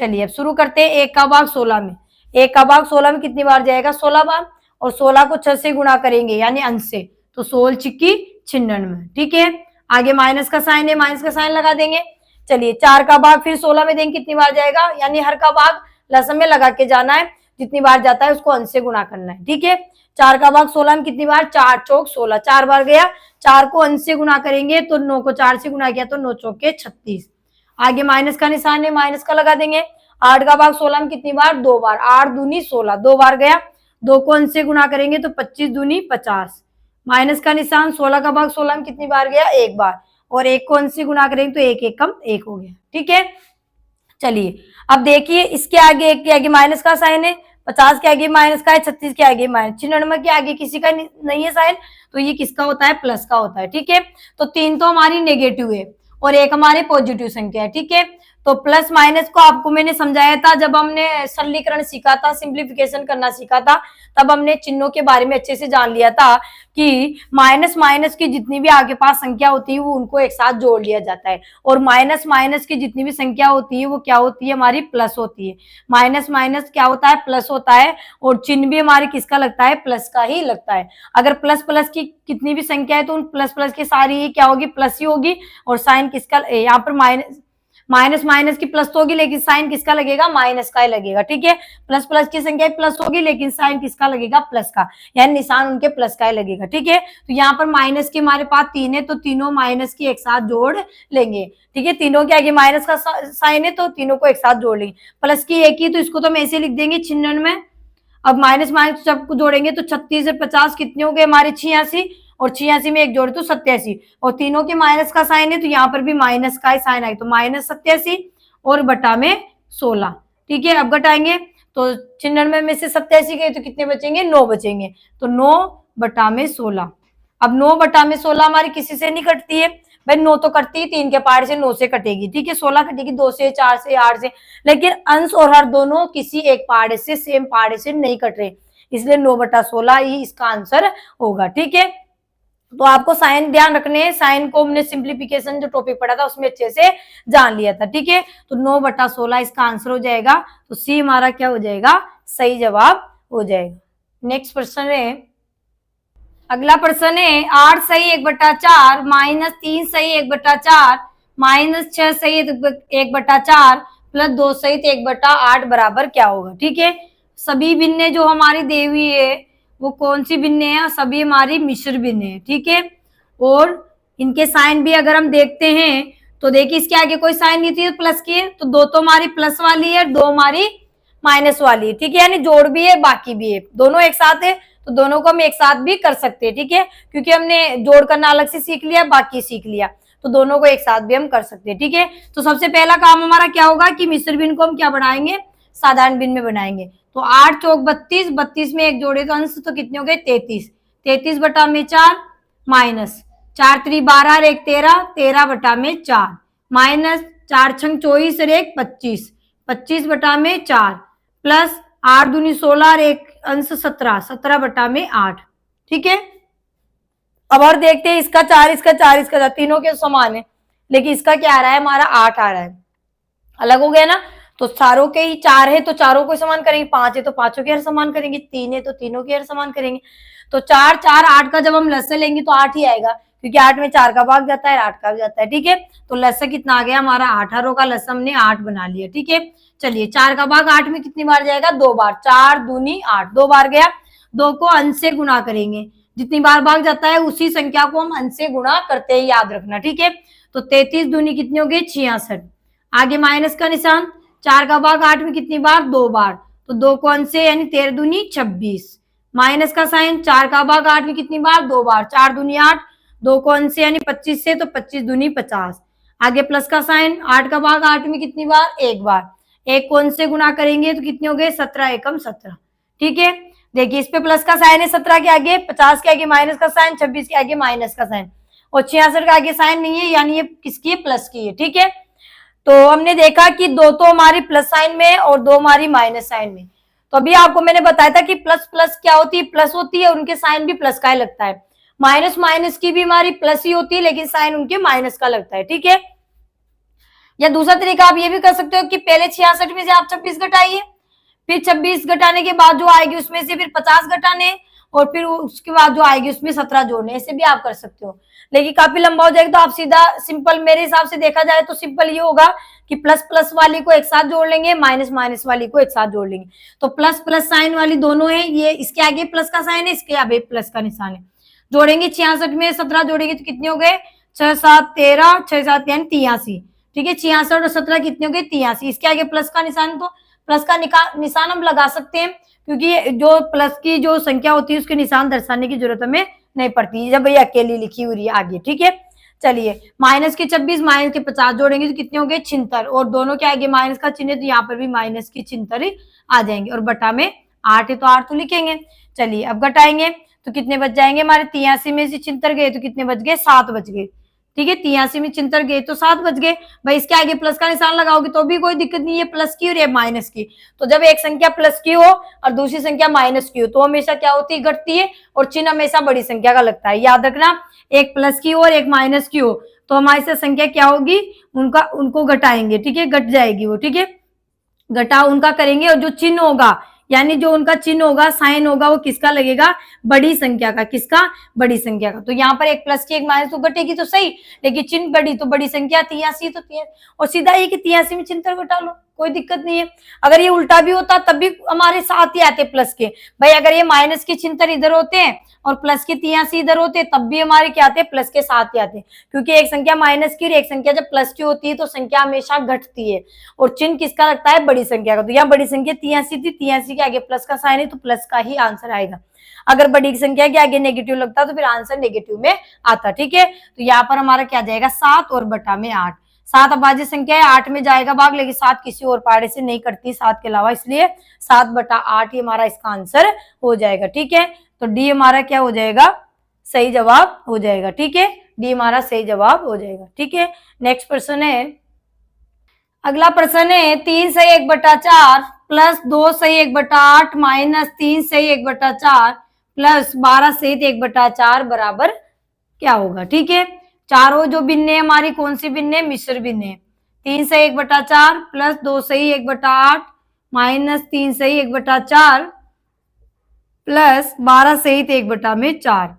चलिए अब शुरू करते हैं। 1 का भाग 16 में, 1 का भाग 16 में कितनी बार जाएगा, 16 बार, और 16 को 6 से गुणा करेंगे यानी अंश से, तो 16 छिक्की 96। ठीक है, आगे माइनस का साइन है, माइनस का साइन लगा देंगे। चलिए 4 का भाग फिर 16 में देंगे, कितनी बार जाएगा, यानी हर का भाग लसम में लगा के जाना है, जितनी बार जाता है उसको अंश से गुणा करना है। ठीक है, 4 का भाग 16 में कितनी बार, 4 चौक 16, 4 बार गया। 4 को अंश से गुणा करेंगे तो 9 को 4 से गुणा किया तो 9 चौके 36। आगे माइनस का निशान है, माइनस का लगा देंगे। 8 का भाग 16 में कितनी बार, 2 बार, 8 दूनी 16, 2 बार गया। 2 को अंश से गुणा करेंगे तो 25 दूनी 50। माइनस का निशान, 16 का भाग 16 में कितनी बार गया, 1 बार, और 1 को अंश से गुणा करेंगे तो 1 एकम 1 हो गया। ठीक है, चलिए अब देखिए इसके आगे 1 के आगे माइनस का साइन है, 50 के आगे माइनस का है, 36 के आगे माइनस, 96 के आगे किसी का नहीं है साइन, तो ये किसका होता है, प्लस का होता है। ठीक है, तो 3 तो हमारी नेगेटिव है और 1 हमारी पॉजिटिव संख्या है। ठीक है, तो प्लस माइनस को आपको मैंने समझाया था जब हमने सरलीकरण सीखा था, सिंप्लीफिकेशन करना सीखा था, तब हमने चिन्हों के बारे में अच्छे से जान लिया था कि माइनस माइनस की जितनी भी आगे पास संख्या होती है वो उनको एक साथ जोड़ लिया जाता है, और माइनस माइनस की जितनी भी संख्या होती है वो क्या होती है, हमारी प्लस होती है। माइनस माइनस क्या होता है, प्लस होता है, और चिन्ह भी हमारे किसका लगता है, प्लस का ही लगता है। अगर प्लस प्लस की कितनी भी संख्या है तो उन प्लस प्लस की सारी क्या होगी, प्लस ही होगी, और साइन किसका, यहाँ पर माइनस माइनस की प्लस तो होगी लेकिन साइन किसका लगेगा, माइनस का ही लगेगा। ठीक है, प्लस प्लस की संख्या प्लस होगी लेकिन साइन किसका लगेगा, प्लस का, यानी निशान उनके प्लस का ही लगेगा। ठीक है, तो यहाँ पर माइनस के हमारे पास 3 है तो तीनों माइनस की एक साथ जोड़ लेंगे। ठीक है, तीनों के आगे माइनस का साइन है तो तीनों को एक साथ जोड़ लेंगे। प्लस की एक ही, तो इसको तो हम ऐसे लिख देंगे 96। अब माइनस माइनस सबको जोड़ेंगे तो 36 और 50 कितने हो गए हमारे, 86, और 86 में एक जोड़े तो 87, और तीनों के माइनस का साइन है तो यहाँ पर भी माइनस का ही साइन आए, तो -87 और बटा में 16। ठीक है, अब घटाएंगे तो 96 में से 87 गए तो कितने बचेंगे, 9 बचेंगे, तो 9 बटा में 16। अब 9 बटा में 16 हमारी किसी से नहीं कटती है भाई, 9 तो कटती है 3 के पहाड़ से, 9 से कटेगी। ठीक है, 16 कटेगी 2 से, 4 से, 8 से, लेकिन अंश और हर दोनों किसी एक पहाड़ से, सेम पहाड़ से नहीं कट रहे, इसलिए 9 बटा 16 ही इसका आंसर होगा। ठीक है, तो आपको साइन ध्यान रखने हैं, साइन को हमने सिंप्लीफिकेशन जो टॉपिक पढ़ा था उसमें अच्छे से जान लिया था। ठीक है, तो 9 बटा 16 इसका आंसर हो जाएगा, तो सी हमारा क्या हो जाएगा, सही जवाब हो जाएगा। नेक्स्ट प्रश्न है, अगला प्रश्न है 8 सही 1/4 -3 सही 1/4 -6 सही 1/4 प्लस 2 सहित 1/8 बराबर क्या होगा। ठीक है, सभी भिन्न जो हमारी दी हुई है वो कौन सी भिन्न है, सभी हमारी मिश्र भिन्न है। ठीक है, और इनके साइन भी अगर हम देखते हैं तो देखिए इसके आगे कोई साइन नहीं थी प्लस की है, तो 2 तो हमारी प्लस वाली है, 2 हमारी माइनस वाली है। ठीक है, यानी जोड़ भी है बाकी भी है, दोनों एक साथ है, तो दोनों को हम एक साथ भी कर सकते हैं। ठीक है, क्योंकि हमने जोड़ करना अलग से सीख लिया, बाकी सीख लिया, तो दोनों को एक साथ भी हम कर सकते हैं। ठीक है, तो सबसे पहला काम हमारा क्या होगा कि मिश्र भिन्न को हम क्या बनाएंगे, साधारण भिन्न में बनाएंगे। तो 8 चौक 32, 32 में एक जोड़े तो अंश तो कितने हो गए, 33, 33 बटा में 4 माइनस 4 3 12 और 1 13, 13 बटा में 4 माइनस 4 छंग 24 और 1 25, 25 बटा में 4 प्लस 8 दूनी 16 और 1 अंश 17, 17 बटा में 8। ठीक है, अब और देखते हैं इसका 4 इसका 4 इसका 4, तीनों के समान है, लेकिन इसका क्या आ रहा है, हमारा 8 आ रहा है, अलग हो गया ना। तो चारों के ही 4 है तो चारों को समान करेंगे, 5 है तो पांचों के हर समान करेंगे, 3 है तो तीनों के हर समान करेंगे। तो 4 4 8 का जब हम लस्य लेंगे तो 8 ही आएगा, क्योंकि 8 में 4 का भाग जाता है, 8 का भी जाता है। ठीक है, तो लस्य कितना आ गया हमारा 8, हरों का लस्य हमने 8 बना लिया। ठीक है, चलिए 4 का भाग 8 में कितनी बार जाएगा, 2 बार, 4 दूनी 8, 2 बार गया। 2 को अंश से गुणा करेंगे, जितनी बार भाग जाता है उसी संख्या को हम अंश से गुणा करते हैं, याद रखना। ठीक है, तो 33 दूनी कितनी हो गई, 66। आगे माइनस का निशान, 4 का भाग 8 में कितनी बार, 2 बार, तो 2 को अंश से यानी 13 दूनी 26। माइनस का साइन, 4 का भाग 8 में कितनी बार, 2 बार, 4 दूनी 8, 2 को अंश से यानी 25 से, तो 25 दूनी 50। आगे प्लस का साइन, 8 का भाग 8 में कितनी बार, 1 बार, 1 को अंश से गुणा करेंगे तो कितने हो गए, 17 एकम 17। ठीक है, देखिए इस पे प्लस का साइन है 17 के आगे, 50 के आगे माइनस का साइन, 26 के आगे माइनस का साइन, और 66 के आगे साइन नहीं है, यानी ये किसकी है, प्लस की है। ठीक है, तो हमने देखा कि 2 तो हमारी प्लस साइन में और 2 हमारी माइनस साइन में। तो अभी आपको मैंने बताया था कि प्लस प्लस क्या होती है, प्लस होती है, उनके साइन भी प्लस का ही लगता है। माइनस माइनस की भी हमारी प्लस ही होती है, लेकिन साइन उनके माइनस का लगता है। ठीक है, या दूसरा तरीका आप ये भी कर सकते हो कि पहले 66 में से आप 26 घटाइए, फिर 26 घटाने के बाद जो आएगी उसमें से फिर 50 घटाने, और फिर उसके बाद जो आएगी उसमें 17 जोड़ने, ऐसे भी आप कर सकते हो। लेकिन काफी लंबा हो जाएगा, तो आप सीधा सिंपल, मेरे हिसाब से देखा जाए तो सिंपल ये होगा कि प्लस प्लस वाली को एक साथ जोड़ लेंगे, माइनस माइनस वाली को एक साथ जोड़ लेंगे। तो प्लस प्लस साइन वाली दोनों है, ये इसके आगे प्लस का साइन है, इसके आगे प्लस का निशान है। जोड़ेंगे 66 में 17 जोड़ेंगे तो कितने हो गए, 6 7 13, 6 7 यानी 83। ठीक है, 66 और 17 कितने हो गए, 83। इसके आगे प्लस का निशान, तो प्लस का निशान हम लगा सकते हैं, क्योंकि जो प्लस की जो संख्या होती है उसके निशान दर्शाने की जरूरत हमें नहीं पड़ती जब ये अकेली लिखी हुई है आगे। ठीक है, चलिए माइनस के 26 माइनस के 50 जोड़ेंगे तो कितने हो गए, 76, और दोनों के आगे माइनस का चिन्ह, तो यहाँ पर भी माइनस की चिन्ह आ जाएंगे, और बटा में 8 है तो 8 तो लिखेंगे। चलिए अब घटाएंगे तो कितने बच जाएंगे हमारे, 83 में से चिन्ह गए तो कितने बच गए, 7 बच गए। ठीक है, 83 में चिन्ह गए तो 7 बच गए। भाई इसके आगे प्लस का निशान लगाओगे तो भी कोई दिक्कत नहीं है, प्लस की और ये माइनस की। तो जब एक संख्या प्लस की हो और दूसरी संख्या माइनस की हो तो हमेशा क्या होती है, घटती है, और चिन्ह हमेशा बड़ी संख्या का लगता है, याद रखना। एक प्लस की हो और एक माइनस की हो तो हमारी से संख्या क्या होगी, उनको घटाएंगे। ठीक है, घट जाएगी वो। ठीक है, घटा उनका करेंगे, और जो चिन्ह होगा यानी जो उनका चिन्ह होगा, साइन होगा, वो किसका लगेगा, बड़ी संख्या का। किसका, बड़ी संख्या का। तो यहाँ पर एक प्लस की एक माइनस तो घटेगी तो सही, लेकिन चिन्ह बड़ी तो बड़ी संख्या 83, तो 83, और सीधा ये कि 83 में चिन्ह घटा लो, कोई दिक्कत नहीं है। अगर ये उल्टा भी होता तब भी हमारे साथ ही आते प्लस के। भाई अगर ये माइनस के चिन्ह इधर होते हैं और प्लस के 83 इधर होते तब भी हमारे क्या आते, प्लस के साथ ही आते, क्योंकि एक संख्या माइनस की और एक संख्या जब प्लस की होती है तो संख्या हमेशा घटती है, और चिन्ह किसका लगता है, बड़ी संख्या का। तो यहाँ बड़ी संख्या 83 थी, 83 के आगे प्लस का साइन है तो प्लस का ही आंसर आएगा। अगर बड़ी संख्या के आगे नेगेटिव लगता तो फिर आंसर नेगेटिव में आता। ठीक है, तो यहाँ पर हमारा क्या जाएगा, 7 और बटा में 8। 7 अभाज्य संख्या है, 8 में जाएगा भाग, लेकिन 7 किसी और पाड़े से नहीं कटती 7 के अलावा, इसलिए 7 बटा 8 ही हमारा इसका आंसर हो जाएगा। ठीक है, तो डी हमारा क्या हो जाएगा, सही जवाब हो जाएगा। ठीक है, डी हमारा सही जवाब हो जाएगा। ठीक है, नेक्स्ट प्रश्न है, अगला प्रश्न है 3 सही 1/4 प्लस 2 सही 1/8 माइनस 3 सही 1/4 प्लस 12 सही 1/4 बराबर क्या होगा। ठीक है, चारों जो भिन्न है हमारी कौन सी भिन्न है, मिश्र भिन्न है। 3 सही 1/4 प्लस 2 सही 1/8 माइनस 3 सही 1/4 प्लस 12 सहित 1/4।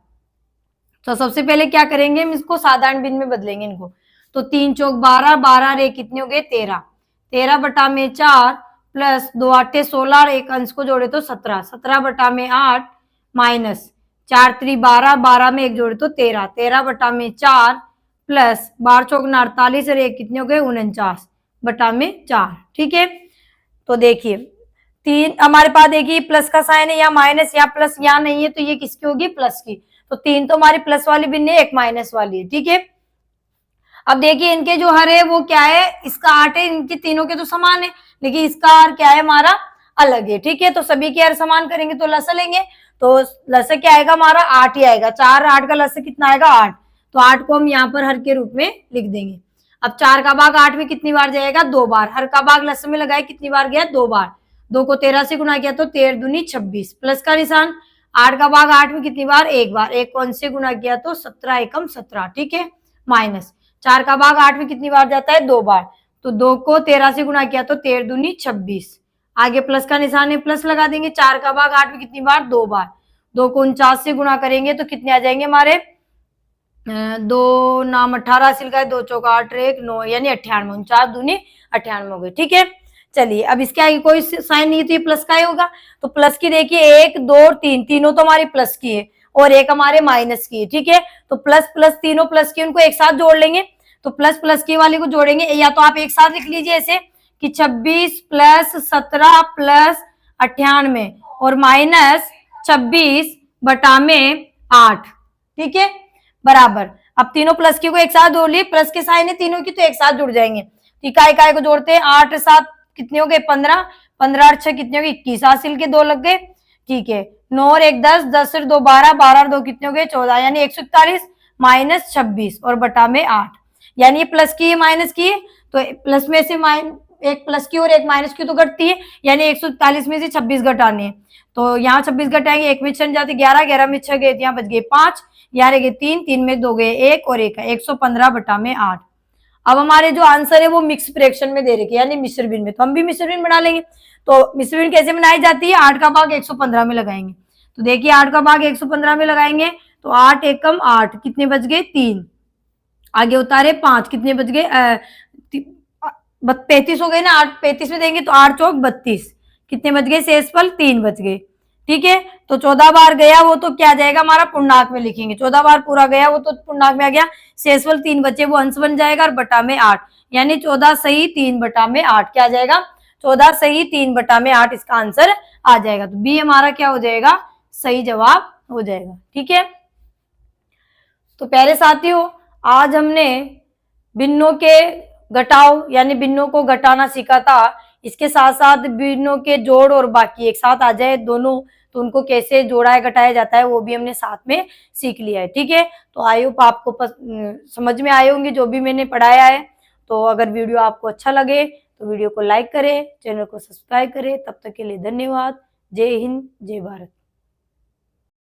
तो सबसे पहले क्या करेंगे, हम इसको साधारण भिन्न में बदलेंगे इनको। तो 3 चौक 12, 12 रे कितने हो गए 13, 13/4 प्लस 2 8 16 और एक अंश को जोड़े तो 17, 17/8 माइनस 4 3 12, 12 में एक जोड़े तो 13, 13/4 प्लस 12 चौक 48 और एक कितने हो गए 49/4। ठीक है, तो देखिए 3 हमारे पास देखिए प्लस का साइन है, या माइनस या प्लस यहाँ नहीं है, तो ये किसकी होगी, प्लस की। तो 3 तो हमारी प्लस वाली भिन्न है, एक माइनस वाली है। ठीक है, अब देखिए इनके जो हर है वो क्या है, इसका 8 है, इनके तीनों के तो समान है, लेकिन इसका हर क्या है हमारा अलग है। ठीक है, तो सभी के हर समान करेंगे तो लसा लेंगे, तो लसा क्या आएगा हमारा 8 ही आएगा। 4 8 का लसा कितना आएगा 8, तो 8 को हम यहाँ पर हर के रूप में लिख देंगे। अब 4 का भाग 8 में कितनी बार जाएगा, 2 बार। हर का भाग लसा में लगाए कितनी बार गया, 2 बार। 2 को 13 से गुना किया तो 13 दूनी 26 प्लस का निशान। 8 का भाग 8 में कितनी बार, 1 बार। 1 को अंश से गुना किया तो 17 एकम 17। ठीक है, माइनस 4 का भाग 8 में कितनी बार जाता है, 2 बार। तो 2 को 13 से गुणा किया तो 13 दूनी 26। आगे प्लस का निशान है, प्लस लगा देंगे। 4 का भाग 8 में कितनी बार? 2 बार। 2 को 49 से गुणा करेंगे तो कितने आ जाएंगे हमारे? 2 नाम 18 हासिल का, 2 चौका 8 1 9 यानी 98। 49 दूनी 98 हो गए। ठीक है, चलिए अब इसके आगे कोई साइन नहीं है तो ये प्लस का ही होगा। तो प्लस की देखिए 1 2 3, तीनों तो हमारी प्लस की है और एक हमारे माइनस की है। ठीक है, तो प्लस प्लस तीनों प्लस की, उनको एक साथ जोड़ लेंगे। तो प्लस प्लस की वाली को जोड़ेंगे, या तो आप एक साथ लिख लीजिए ऐसे कि 26 प्लस 17 प्लस 98 और माइनस 26 बटा में 8। ठीक है, बराबर। अब तीनों प्लस की को एक साथ जोड़ लिए, प्लस के साइन है तीनों की तो एक साथ जुड़ जाएंगे। इकाई इकाई को जोड़ते हैं, 8 7 कितने हो गए? 15, 15 और 6 कितने हो गए? 21 हासिल के 2 लग गए। ठीक है, 9 और 1 10, 10 और 2 12, 12 और 2 कितने हो गए? 14 यानी 141 माइनस 26 और बटा में 8। यानी ये प्लस की है माइनस की है, तो प्लस में से एक प्लस की और एक माइनस की तो घटती है, यानी 141 में से 26 घटाने हैं। तो यहाँ 26 घटाएंगे, एक में छन जाते 11, 11 में 6 गए, यहाँ बच गए 5, यहाँ रह गए 3, 3 में 2 गए 1 और 1 115 बटा में 8। अब हमारे जो आंसर है वो मिक्स फ्रैक्शन में दे रखे यानी मिश्र भिन्न में, तो हम भी मिश्र भिन्न बना लेंगे। तो मिश्र भिन्न कैसे बनाई जाती है? 8 का भाग 115 में लगाएंगे। तो देखिए 8 का भाग 115 में लगाएंगे तो 8 एकम 8, कितने बच गए? 3। आगे उतारे 5, कितने बच गए? 35 हो गए ना। 8 35 में देंगे तो 8 चौक 32, कितने बच गए? शेषफल 3 बच गए। ठीक है, तो 14 बार गया वो तो क्या जाएगा हमारा? पूर्णांक में लिखेंगे। 14 बार पूरा गया वो तो पूर्णांक में आ गया। शेषफल 3 बचे वो अंश बन जाएगा और बटा में 8, यानी 14 सही 3 बटा में 8 क्या आ जाएगा? 14 सही 3 बटा में 8 इसका आंसर आ जाएगा। तो बी हमारा क्या हो जाएगा? सही जवाब हो जाएगा। ठीक है, तो प्यारे साथियों आज हमने भिन्नों के घटाव यानी भिन्नों को घटाना सीखा था। इसके साथ साथ भिन्नों के जोड़ और बाकी एक साथ आ जाए दोनों, तो उनको कैसे जोड़ा है घटाया जाता है वो भी हमने साथ में सीख लिया है। ठीक है, तो आई होप आपको समझ में आए होंगे जो भी मैंने पढ़ाया है। तो अगर वीडियो आपको अच्छा लगे तो वीडियो को लाइक करें, चैनल को सब्सक्राइब करें। तब तक के लिए धन्यवाद। जय हिंद, जय भारत।